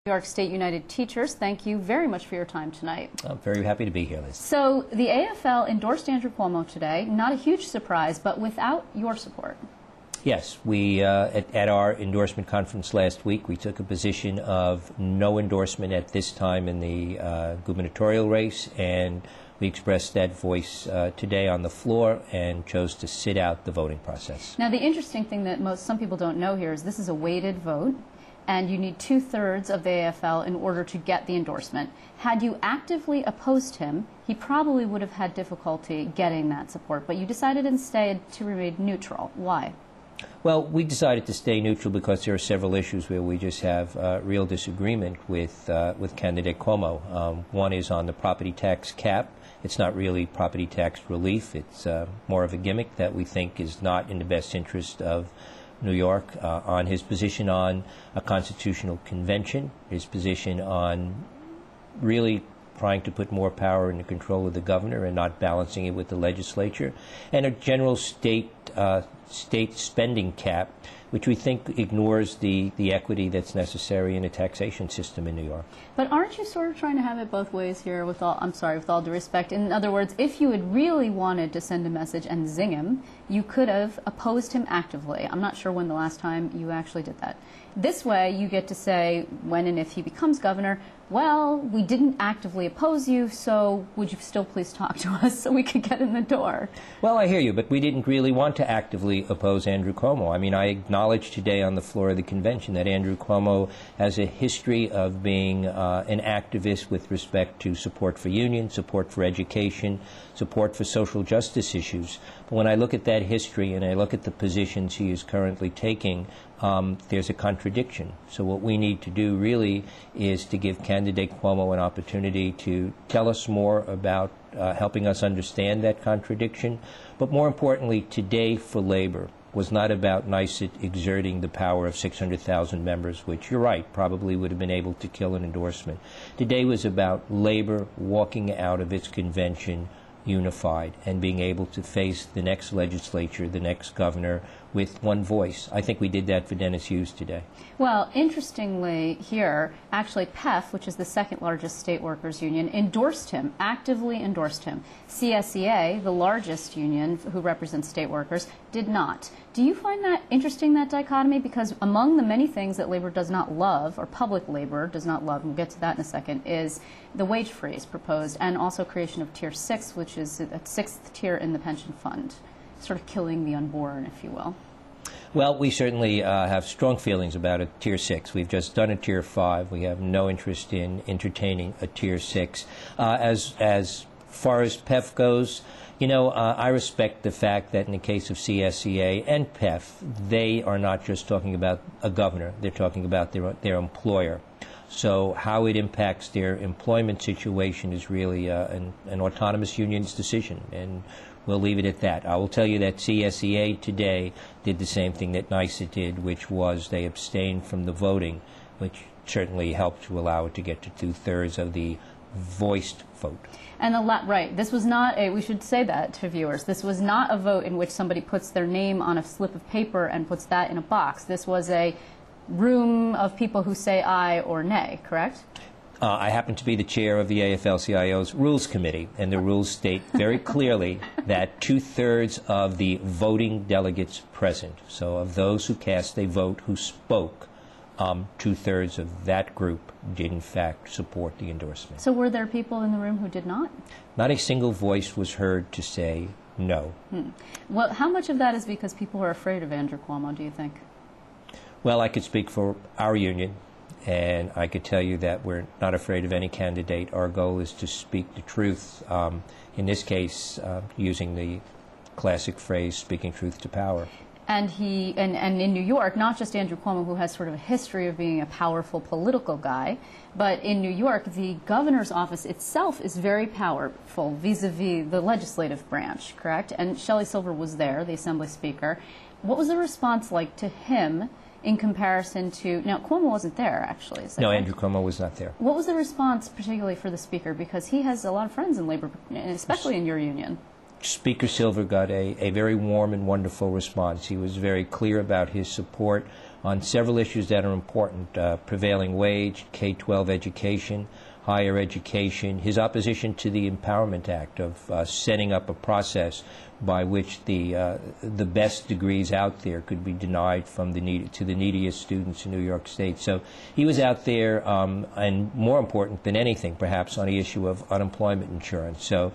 New York State United Teachers, thank you very much for your time tonight. I'm very happy to be here, Liz. So the AFL endorsed Andrew Cuomo today, not a huge surprise, but without your support. Yes, we at our endorsement conference last week, we took a position of no endorsement at this time in the gubernatorial race, and we expressed that voice today on the floor and chose to sit out the voting process. Now, the interesting thing that some people don't know here is this is a weighted vote, and you need 2/3 of the AFL in order to get the endorsement. Had you actively opposed him, he probably would have had difficulty getting that support, but you decided instead to remain neutral. Why? Well, we decided to stay neutral because there are several issues where we just have real disagreement with candidate Cuomo. One is on the property tax cap. It's not really property tax relief. It's more of a gimmick that we think is not in the best interest of New York, on his position on a constitutional convention, his position on really trying to put more power in the control of the governor and not balancing it with the legislature, and a general state spending cap, which we think ignores the equity that's necessary in a taxation system in New York. But aren't you sort of trying to have it both ways here with all, I'm sorry, with all due respect? In other words, if you had really wanted to send a message and zing him, you could have opposed him actively. I'm not sure when the last time you actually did that. This way, you get to say, when and if he becomes governor, well, we didn't actively oppose you, so would you still please talk to us so we could get in the door? Well, I hear you, but we didn't really want to actively oppose Andrew Cuomo. I mean, I acknowledged today on the floor of the convention that Andrew Cuomo has a history of being an activist with respect to support for unions, support for education, support for social justice issues. But when I look at that history and I look at the positions he is currently taking, there's a contradiction. So what we need to do really is to give candidate Cuomo an opportunity to tell us more about helping us understand that contradiction. But more importantly, today for labor was not about NYSET exerting the power of 600,000 members, which you're right, probably would have been able to kill an endorsement. Today was about labor walking out of its convention unified and being able to face the next legislature, the next governor, with one voice. I think we did that for Dennis Hughes today. Well, interestingly here, actually PEF, which is the second largest state workers union, endorsed him, actively endorsed him. CSEA, the largest union who represents state workers, did not. Do you find that interesting, that dichotomy? Because among the many things that labor does not love, or public labor does not love, and we'll get to that in a second, is the wage freeze proposed, and also creation of Tier 6, which is a sixth tier in the pension fund, sort of killing the unborn, if you will. Well, we certainly have strong feelings about a Tier 6. We've just done a Tier 5. We have no interest in entertaining a Tier 6. As far as PEF goes, you know, I respect the fact that in the case of CSEA and PEF, they are not just talking about a governor. They're talking about their employer. So how it impacts their employment situation is really an autonomous union's decision, and we'll leave it at that. I will tell you that CSEA today did the same thing that NYSET did, which was they abstained from the voting, which certainly helped to allow it to get to 2/3 of the voiced vote. And right, this was not a, we should say that to viewers, this was not a vote in which somebody puts their name on a slip of paper and puts that in a box. This was a room of people who say aye or nay, correct? I happen to be the chair of the AFL-CIO's Rules Committee, and the rules state very clearly that 2/3 of the voting delegates present, so of those who cast a vote who spoke, 2/3 of that group did in fact support the endorsement. So were there people in the room who did not? Not a single voice was heard to say no. Well, how much of that is because people are afraid of Andrew Cuomo, do you think? Well, I could speak for our union, and I could tell you that we're not afraid of any candidate. Our goal is to speak the truth, in this case, using the classic phrase, speaking truth to power. And in New York, not just Andrew Cuomo, who has sort of a history of being a powerful political guy, but in New York, the governor's office itself is very powerful vis-a-vis the legislative branch, correct? And Shelley Silver was there, the Assembly Speaker. What was the response like to him in comparison to, now Cuomo wasn't there actually. No, Andrew Cuomo was not there. What was the response particularly for the Speaker? Because he has a lot of friends in labor, especially in your union. Speaker Silver got a very warm and wonderful response. He was very clear about his support on several issues that are important: prevailing wage, K-12 education, higher education, his opposition to the Empowerment Act of setting up a process by which the best degrees out there could be denied from to the neediest students in New York State. So he was out there, and more important than anything, perhaps, on the issue of unemployment insurance. So